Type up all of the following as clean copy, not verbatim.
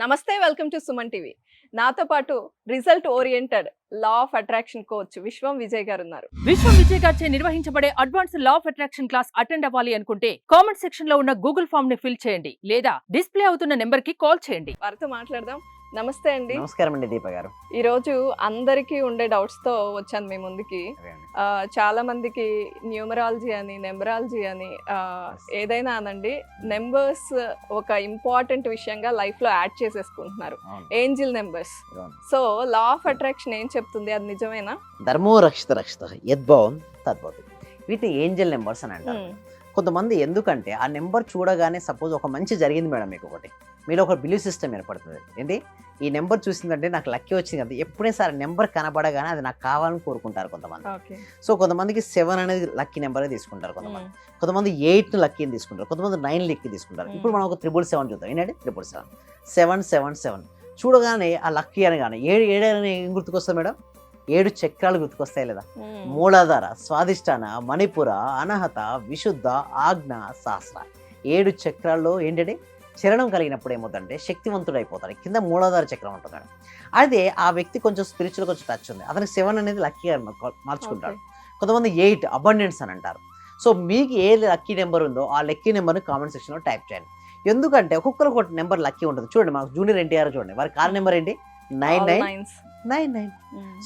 నమస్తే welcome to Suman TV. నాతో పాటు result oriented law of attraction coach విశ్వం విజయ్ గారు ఉన్నారు. విశ్వం విజయ్ గారిచే నిర్వహించబడే advance law of attraction class attend అవ్వాలి అనుకుంటే కామెంట్ సెక్షన్ లో ఉన్న గూగుల్ ఫామ్ ని ఫిల్ చేయండి లేదా డిస్ప్లే అవుతున్న నెంబర్ కి కాల్ చేయండి. వారితో మాట్లాడదాం. నమస్తే అండి. నమస్కారం అండి దీప గారు. ఈరోజు అందరికీ ఉండే డౌట్స్ తో వచ్చాను మీ ముందుకి. చాలా మందికి న్యూమరాలజీ అని నెంబరాలజీ అని ఏదైనా అనండి, నెంబర్స్ ఒక ఇంపార్టెంట్ విషయంగా లైఫ్ లో యాడ్ చేసేసుకుంటున్నారు. Angel numbers. So law of attraction ఏం చెప్తుంది, అది నిజమేనా? ధర్మో రక్షిత రక్షిత యద్భావం తద్భవతి. వీటిని ఏంజల్ నెంబర్స్ అని అంటారు. కొంతమంది ఎందుకంటే ఆ నెంబర్ చూడగానే సపోజ్ ఒక మంచి జరిగింది మేడం, మీకు ఒకటి మీలో ఒక బిలీవ్ సిస్టమ్ ఏర్పడుతుంది. ఏంటి ఈ నెంబర్ చూసిందంటే నాకు లక్కీ వచ్చింది కదా, ఎప్పుడే సార్ నెంబర్ కనబడగానే అది నాకు కావాలని కోరుకుంటారు కొంతమంది. సో కొంతమందికి 7 అనేది లక్కీ నెంబర్ తీసుకుంటారు, కొంతమంది 8 లక్కీని తీసుకుంటారు, కొంతమంది 9 లక్కీ తీసుకుంటారు. ఇప్పుడు మనం ఒక 777 చూద్దాం. ఏంటంటే 777 777 చూడగానే ఆ లక్కీ అనగానే 7 అని ఏం గుర్తుకొస్తుంది మేడం? 7 చక్రాలు గుర్తుకొస్తాయి లేదా? మూలాధార, స్వాదిష్టాన, మణిపుర, అనహత, విశుద్ధ, ఆజ్ఞ, సహస్ర. 7 చక్రాల్లో ఏంటంటే చరణం కలిగినప్పుడు ఏమవుతుందంటే శక్తివంతుడు అయిపోతాడు. కింద మూలాధార చక్రం ఉంటుంది. అదే ఆ వ్యక్తి కొంచెం స్పిరిచువల్ కొంచెం టచ్ ఉంది, అతనికి 7 అనేది లక్కీగా మార్చుకుంటాడు. కొంతమంది 8 అబండెన్స్ అని అంటారు. సో మీకు ఏ లక్కీ నెంబర్ ఉందో ఆ లక్కీ నెంబర్ని కామెంట్ సెక్షన్లో టైప్ చేయండి. ఎందుకంటే ఒక్కొక్కరికి ఒక నెంబర్ లక్కీ ఉంటుంది. చూడండి, మాకు జూనియర్ ఎన్టీఆర్ చూడండి, వారి కార్ నెంబర్ ఏంటి? 99.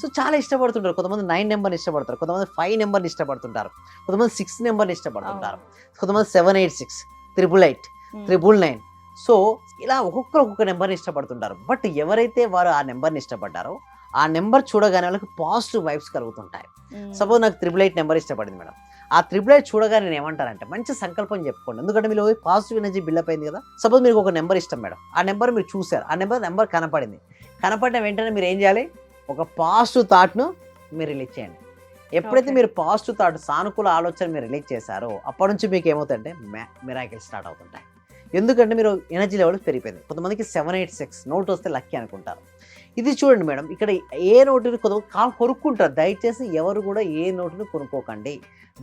సో చాలా ఇష్టపడుతుంటారు. కొంతమంది 9 నెంబర్ని ఇష్టపడతారు, కొంతమంది 5 నెంబర్ని ఇష్టపడుతుంటారు, కొంతమంది 6 నెంబర్ని ఇష్టపడుతుంటారు, కొంతమంది 786, 888, 999. సో ఇలా ఒక్కొక్క నెంబర్ని ఇష్టపడుతుంటారు. బట్ ఎవరైతే వారు ఆ నెంబర్ని ఇష్టపడ్డారో ఆ నెంబర్ చూడగానే వాళ్ళకి పాజిటివ్ వైబ్స్ కలుగుతుంటాయి. సపోజ్ నాకు 888 నెంబర్ ఇష్టపడింది మేడం. ఆ 888 చూడగానే నేను ఏమంటానంటే మంచి సంకల్పం చెప్పుకోండి, ఎందుకంటే మీరు పాజిటివ్ ఎనర్జీ బిల్డప్ అయింది కదా. సపోజ్ మీకు ఒక నెంబర్ ఇష్టం మేడం, ఆ నెంబర్ మీరు చూసారు, ఆ నెంబర్ కనపడిన వెంటనే మీరు ఏం చేయాలి? ఒక పాజిటివ్ థాట్ను మీరు రిలీజ్ చేయండి. ఎప్పుడైతే మీరు పాజిటివ్ థాట్, సానుకూల ఆలోచన మీరు రిలీజ్ చేశారో అప్పటి నుంచి మీకు ఏమవుతుందంటే మిరాకిల్ స్టార్ట్ అవుతుంటాయి. ఎందుకంటే మీరు ఎనర్జీ లెవెల్ పెరిగిపోయింది. కొంతమందికి 786 నోట్ వస్తే లక్కీ అనుకుంటారు. ఇది చూడండి మేడం, ఇక్కడ ఏ నోటుని కొంతమంది కొనుక్కుంటారు. దయచేసి ఎవరు కూడా ఏ నోటుని కొనుక్కోకండి,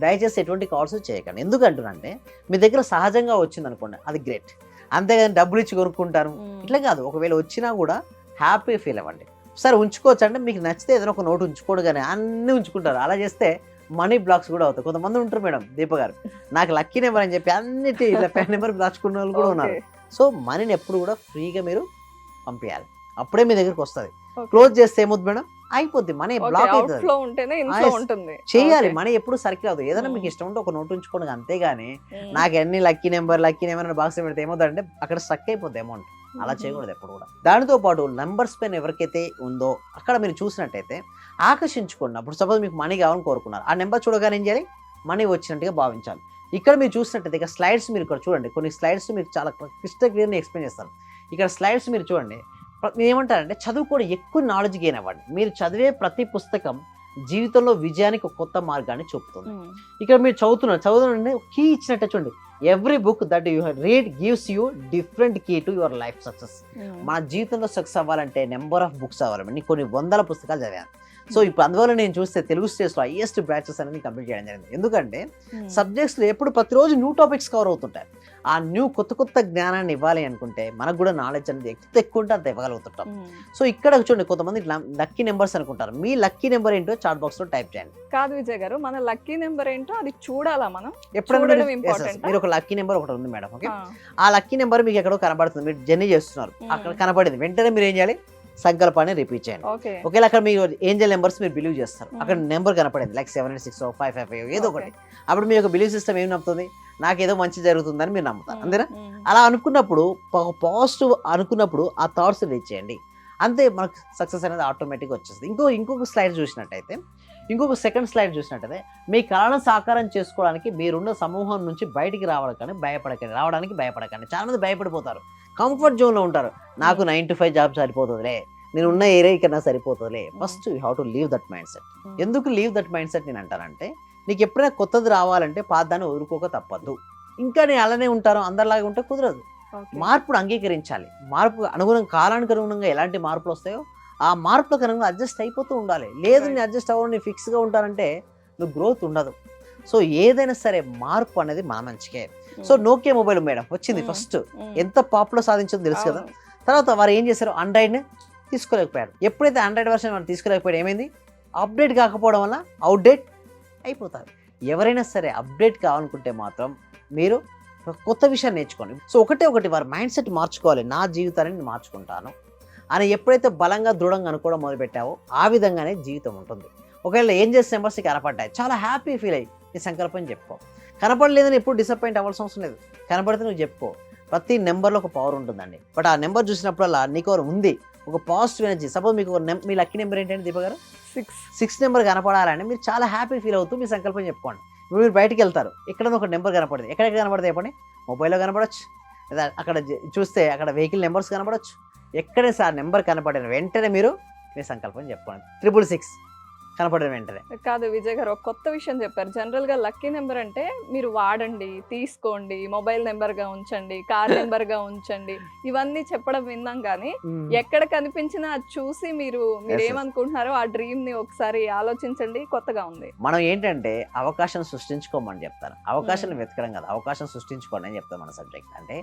దయచేసి ఎటువంటి కాల్స్ చేయకండి. ఎందుకంటునంటే మీ దగ్గర సహజంగా వచ్చింది అనుకోండి, అది గ్రేట్. అంతేగాని డబ్బులు ఇచ్చి కొనుక్కుంటారు ఇట్లా కాదు. ఒకవేళ వచ్చినా కూడా హ్యాపీ ఫీల్ అవ్వండి. సరే ఉంచుకోవచ్చు అంటే మీకు నచ్చితే ఏదైనా ఒక నోటు ఉంచుకోడు, కానీ అన్నీ ఉంచుకుంటారు. అలా చేస్తే మనీ బ్లాక్స్ కూడా అవుతాయి. కొంతమంది ఉంటారు మేడం, దీప గారు నాకు లక్కీ నెంబర్ అని చెప్పి అన్నిటి నెంబర్ దాచుకున్న వాళ్ళు కూడా ఉన్నారు. సో మనీని ఎప్పుడు కూడా ఫ్రీగా మీరు పంపించాలి, అప్పుడే మీ దగ్గరకు వస్తుంది. క్లోజ్ చేస్తే ఏమవుతుంది మేడం? అయిపోద్ది, మనీ బ్లాక్ అవుతుంది. చేయాలి, మనీ ఎప్పుడు సర్కిల్ అవుతుంది. ఏదైనా మీకు ఇష్టం ఉంటే ఒక నోట్ ఉంచుకోండి, అంతేగాని నాకు అన్ని లక్కీ నెంబర్ అని బాక్స్ పెడితే ఏమవుతుందంటే అక్కడ స్ట్రక్ అయిపోద్ది అమౌంట్. అలా చేయకూడదు ఎప్పుడు కూడా. దానితో పాటు నెంబర్స్ పైన ఎవరికైతే ఉందో అక్కడ మీరు చూసినట్టయితే ఆకర్షించుకోండి. అప్పుడు సపోజ్ మీకు మనీ కావాలని కోరుకున్నారు, ఆ నెంబర్ చూడగానే ఏం చేయాలి? మనీ వచ్చినట్టుగా భావించాలి. ఇక్కడ మీరు చూసినట్టయితే ఇక స్లైడ్స్ మీరు ఇక్కడ చూడండి, కొన్ని స్లైడ్స్ మీకు చాలా క్రిస్టల్ క్లియర్ని ఎక్స్ప్లెయిన్ చేస్తాను. ఇక్కడ స్లైడ్స్ మీరు చూడండి, ఏమంటారంటే చదువుకోవడం ఎక్కువ నాలెడ్జ్ గెయిన్ అవ్వండి. మీరు చదివే ప్రతి పుస్తకం జీవితంలో విజయానికి ఒక కొత్త మార్గాన్ని చూపుతుంది. ఇక్కడ మీరు చదువుతున్న కీ ఇచ్చినట్టే చూడండి, every book that you read gives you different key to your life success. మన జీవితంలో సక్సెస్ అవ్వాలంటే నెంబర్ ఆఫ్ బుక్స్ అవ్వాలి. నేను కొన్ని 100 పుస్తకాలు చదివాను. సో ఇప్పుడు అందువల్ల నేను చూస్తే తెలుగు స్టేట్స్లో హైయెస్ట్ బ్యాచెస్ అనేది కంప్లీట్ చేయడం జరిగింది. ఎందుకంటే సబ్జెక్ట్స్లో ఎప్పుడు ప్రతిరోజు న్యూ టాపిక్స్ కవర్ అవుతుంటాయి. ఆ కొత్త జ్ఞానాన్ని ఇవ్వాలి అనుకుంటే మనకు కూడా నాలెడ్జ్ అనేది ఎక్కువ ఉంటే అంత ఇవ్వగలుగుతుంటాం. సో ఇక్కడ చూడండి, కొంతమంది లక్కీ నెంబర్స్ అనుకుంటారు. మీ లక్కీ నెంబర్ ఏంటో చాట్ బాక్స్ లో టైప్ చేయండి. కాదు విజయ్ గారు, మన లక్కీ నెంబర్ ఏంటో అది చూడాలా మనం? ఎప్పుడైనా మీరు ఒక లక్కీ నెంబర్ ఒకటి ఉంది మేడం, ఓకే, ఆ లక్కీ నెంబర్ మీకు ఎక్కడో కనబడుతుంది, మీరు జర్నీ చేస్తున్నారు, అక్కడ కనబడింది, వెంటనే మీరు ఏం చేయాలి? సంకల్పాన్ని రిపీట్ చేయండి. ఒకవేళ అక్కడ మీరు ఏంజల్ నెంబర్స్ మీరు బిలీవ్ చేస్తారు, అక్కడ నెంబర్ కనపడింది లైక్ 786 555 ఏదో ఒకటి, అప్పుడు మీ యొక్క బిలీవ్ సిస్టమ్ ఏం నమ్ముతుంది? నాకేదో మంచి జరుగుతుందని మీరు నమ్ముతారు, అంతేనా? అలా అనుకున్నప్పుడు పాజిటివ్ అనుకున్నప్పుడు ఆ థాట్స్ రీచ్ చేయండి, అంతే మనకు సక్సెస్ అనేది ఆటోమేటిక్గా వచ్చేస్తుంది. ఇంకొక స్లైడ్ చూసినట్టయితే, ఇంకొక సెకండ్ స్లైడ్ చూసినట్టయితే, మీ కళను సాకారం చేసుకోవడానికి మీరున్న సమూహం నుంచి బయటికి రావడానికి భయపడకండి. చాలా మంది భయపడిపోతారు, కంఫర్ట్ జోన్లో ఉంటారు. నాకు 9 to 5 జాబ్ సరిపోతుందిలే, నేను ఉన్న ఏరియా ఇక్కడ నాకు సరిపోతుందిలే. First you have to leave that mindset. ఎందుకు లీవ్ దట్ మైండ్ సెట్ నేను అంటానంటే, నీకు ఎప్పుడైనా కొత్తది రావాలంటే పాతదాన్ని వదులుకోక తప్పదు. ఇంకా నేను అలానే ఉంటాను అందరిలాగా ఉంటే కుదరదు. మార్పును అంగీకరించాలి. కాలానికి అనుగుణంగా ఎలాంటి మార్పులు వస్తాయో ఆ మార్పులకు అనుగుణంగా అడ్జస్ట్ అయిపోతూ ఉండాలి. లేదు నేను అడ్జస్ట్ అవ్వడం, నేను ఫిక్స్గా ఉంటానంటే నువ్వు గ్రోత్ ఉండదు. సో ఏదైనా సరే మార్పు అనేది మన మంచికే. సో నోకియా మొబైల్ మేడం వచ్చింది ఫస్ట్, ఎంత పాపులర్ సాధించిందో తెలుసు కదా. తర్వాత వారు ఏం చేశారు, ఆండ్రాయిడ్ని తీసుకోలేకపోయారు. ఎప్పుడైతే ఆండ్రాయిడ్ వర్షన్ వారు తీసుకోలేకపోయాడు ఏమైంది, అప్డేట్ కాకపోవడం వల్ల అవుట్డేట్ అయిపోతారు. ఎవరైనా సరే అప్డేట్ కావాలనుకుంటే మాత్రం మీరు ఒక కొత్త విషయాన్ని నేర్చుకోండి. సో ఒకటి వారి మైండ్ సెట్ మార్చుకోవాలి. నా జీవితాన్ని నేను మార్చుకుంటాను అని ఎప్పుడైతే బలంగా దృఢంగా అనుకోవడం మొదలుపెట్టావో ఆ విధంగానే జీవితం ఉంటుంది. ఒకవేళ ఏం చేసే నెంబర్స్ కనపడ్డాయి, చాలా హ్యాపీ ఫీల్ అయ్యి నీ సంకల్పం చెప్పుకో. కనపడలేదని ఎప్పుడు డిసప్పాయింట్ అవ్వాల్సిన అవసరం లేదు. కనపడితే నువ్వు చెప్పుకో. ప్రతి నెంబర్లో ఒక పవర్ ఉంటుందండి. బట్ ఆ నెంబర్ చూసినప్పుడల్లా నీకు ఉంది ఒక పాజిటివ్ ఎనర్జీ. సపోజ్ మీకు మీ లక్కీ నెంబర్ ఏంటంటే దీప గారు 6 నెంబర్ కనపడాలని మీరు చాలా హ్యాపీ ఫీల్ అవుతూ మీ సంకల్పం చెప్పుకోండి. ఇప్పుడు మీరు బయటికి వెళ్తారు, ఎక్కడైనా ఒక నెంబర్ కనపడింది. ఎక్కడెక్కడ కనపడతాయి చెప్పండి, మొబైల్లో కనపడవచ్చు, లేదా అక్కడ చూస్తే అక్కడ వెహికల్ నెంబర్స్ కనపడవచ్చు. ఎక్కడైనా సార్ నెంబర్ కనపడిన వెంటనే మీరు మీ సంకల్పం చెప్పుకోండి. 666 కనపడిన వెంటనే. కాదు విజయ్ గారు, ఒక కొత్త విషయం చెప్పారు. జనరల్ గా లక్కీ నెంబర్ అంటే మీరు వాడండి, తీసుకోండి, మొబైల్ నెంబర్ గా ఉంచండి, కార్ నెంబర్ గా ఉంచండి, ఇవన్నీ చెప్పడం విన్నాం. కానీ ఎక్కడ కనిపించినా అది చూసి మీరు ఏమనుకుంటున్నారో ఆ డ్రీమ్ ని ఒకసారి ఆలోచించండి. కొత్తగా ఉంది. మనం ఏంటంటే అవకాశం సృష్టించుకోమని చెప్తాను. అవకాశాన్ని వెతకడం కదా, అవకాశం సృష్టించుకోండి అని చెప్తాను. మన సబ్జెక్ట్ అంటే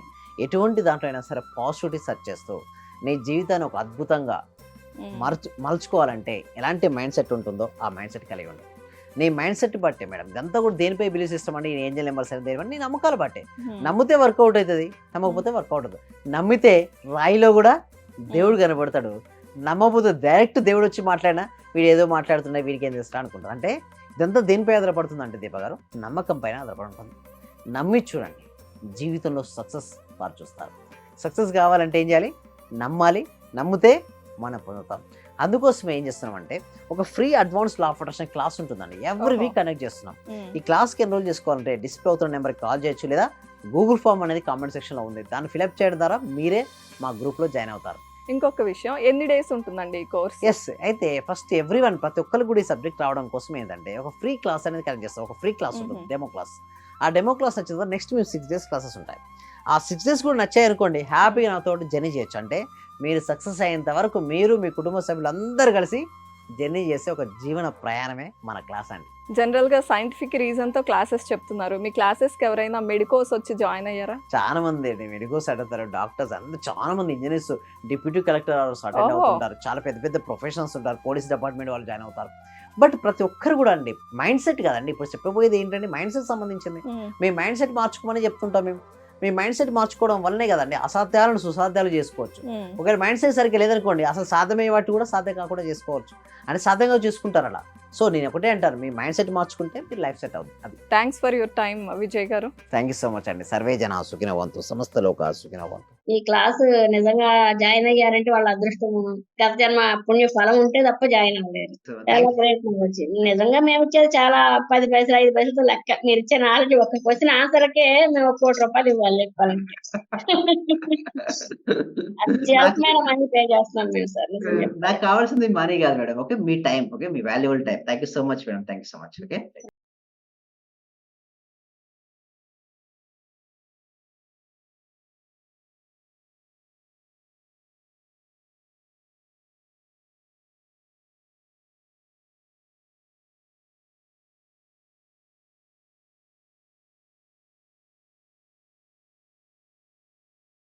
ఎటువంటి దాంట్లో అయినా సరే పాజిటివిటీ సెర్చ్ చేస్తూ నీ జీవితాన్ని ఒక అద్భుతంగా మలుచుకోవాలంటే ఎలాంటి మైండ్ సెట్ ఉంటుందో ఆ మైండ్ సెట్ కలిగి ఉండాలి. నీ మైండ్ సెట్ బట్టే మేడం ఇదంతా కూడా. దేనిపై బిలీవ్ సిస్టమ్ అంటే ఈ ఏంజల్ నెంబర్స్ అని దేనిపై నీ నమ్మకాలు బట్టే. నమ్మితే వర్కౌట్ అవుతుంది, నమ్మకపోతే వర్కౌట్ అవుతుంది. నమ్మితే రాయిలో కూడా దేవుడు కనబడతాడు, నమ్మకపోతే డైరెక్ట్ దేవుడు వచ్చి మాట్లాడినా వీడు ఏదో మాట్లాడుతున్నా వీడికి ఏం చేస్తా అనుకుంటారు. అంటే ఇదంతా దేనిపై ఆధారపడుతుంది అంటే దీప గారు, నమ్మకం పైన ఆధారపడి ఉంటుంది. నమ్మి చూడండి, జీవితంలో సక్సెస్ వారు చూస్తారు. సక్సెస్ కావాలంటే ఏం చేయాలి, నమ్మాలి. నమ్మితే మనం పొందుతాం. అందుకోసం ఏం చేస్తున్నామంటే ఒక free advance law of attraction class ఉంటుందండి. ఎవ్రీ వీక్ కనెక్ట్ చేస్తున్నాం. ఈ క్లాస్కి ఎన్రోల్ చేసుకోవాలంటే డిస్ప్లే అవుతున్న నెంబర్కి కాల్ చేయొచ్చు, లేదా గూగుల్ ఫామ్ అనేది కామెంట్ సెక్షన్లో ఉంది, దాన్ని ఫిల్అప్ చేయడం ద్వారా మీరే మా గ్రూప్లో జాయిన్ అవుతారు. ఇంకొక విషయం, ఎన్ని డేస్ ఉంటుందండి ఈ కోర్స్? ఎస్, అయితే ఫస్ట్ ప్రతి ఒక్కరికి కూడా ఈ సబ్జెక్ట్ రావడం కోసం ఏంటంటే ఒక ఫ్రీ క్లాస్ అనేది కనెక్ట్ చేస్తాం. ఒక ఫ్రీ క్లాస్ ఉంటుంది, డెమో క్లాస్. ఆ డెమో క్లాస్ వచ్చిన తర్వాత నెక్స్ట్ మేము 6 days క్లాసెస్ ఉంటాయి. ఆ 6 days కూడా నచ్చాయి అనుకోండి, హ్యాపీగా నాతో జర్నీ చేయొచ్చు. అంటే మీరు సక్సెస్ అయ్యేంత వరకు మీరు మీ కుటుంబ సభ్యులు అందరూ కలిసి జర్నీ చేసే ఒక జీవన ప్రయాణమే మన క్లాస్ అండి. జనరల్ గా సైంటిఫిక్ రీజన్ తో క్లాసెస్ చెప్తున్నారు. మీ క్లాసెస్ కి ఎవరైనా మెడికోస్ వచ్చి జాయిన్ అయ్యారా? చాలా మంది అండి మెడికోస్ అడుగుతారు, డాక్టర్స్ అందరూ, చాలా మంది ఇంజనీర్స్, డిప్యూటీ కలెక్టర్ అటెండ్ అవుతుంటారు, చాలా పెద్ద పెద్ద ప్రొఫెషనల్స్ ఉంటారు, పోలీస్ డిపార్ట్మెంట్ వాళ్ళు జాయిన్ అవుతారు. బట్ ప్రతి ఒక్కరు కూడా అండి మైండ్ సెట్ కదండి ఇప్పుడు చెప్పబోయేది ఏంటంటే మైండ్ సెట్ సంబంధించింది. మీ మైండ్ సెట్ మార్చుకోమని చెప్తుంటాం మేము. మీ మైండ్ సెట్ మార్చుకోవడం వల్లనే కదండి అసాధ్యాలను సుసాధ్యాలు చేసుకోవచ్చు. ఒకవేళ మైండ్ సెట్ సరిగ్గా లేదనుకోండి, అసలు సాధ్యమయ్యే వాటి కూడా సాధ్యం కాకుండా చేసుకోవచ్చు. అంటే సాధ్యంగా చూసుకుంటారు అలా. సో నేను ఒకటే అంటాను, మీ మైండ్ సెట్ మార్చుకుంటే మీరు లైఫ్ సెట్ అవుతుంది. అది. Thanks for your time Vijay గారు. థ్యాంక్ యూ సో మచ్ అండి. సర్వే జన సుఖినో భవంతు, సమస్త లోకా సుఖినో భవంతు. ఈ క్లాస్ నిజంగా జాయిన్ అయ్యారంటే వాళ్ళ అదృష్టం, గత జన్మ పుణ్య ఫలం ఉంటే తప్ప జాయిన్ అవ్వలేరు. చాలా ప్రయత్నం వచ్చింది. నిజంగా మేము ఇచ్చేది చాలా 10 పైసలు 5 పైసలతో లెక్క. మీరు ఇచ్చే నాలెడ్జ్ ఒక క్వశ్చన్ ఆన్సర్కే మేము 1 కోటి రూపాయలు ఇవ్వాలి చెప్పాలంటే. అత్యల్పమైన మనీ పే చేస్తున్నాం మేము సార్. నాకు కావాల్సింది మనీ కాదు madam, okay, me time, okay, me valuable time. Thank you so much madam, thank you so much. Okay.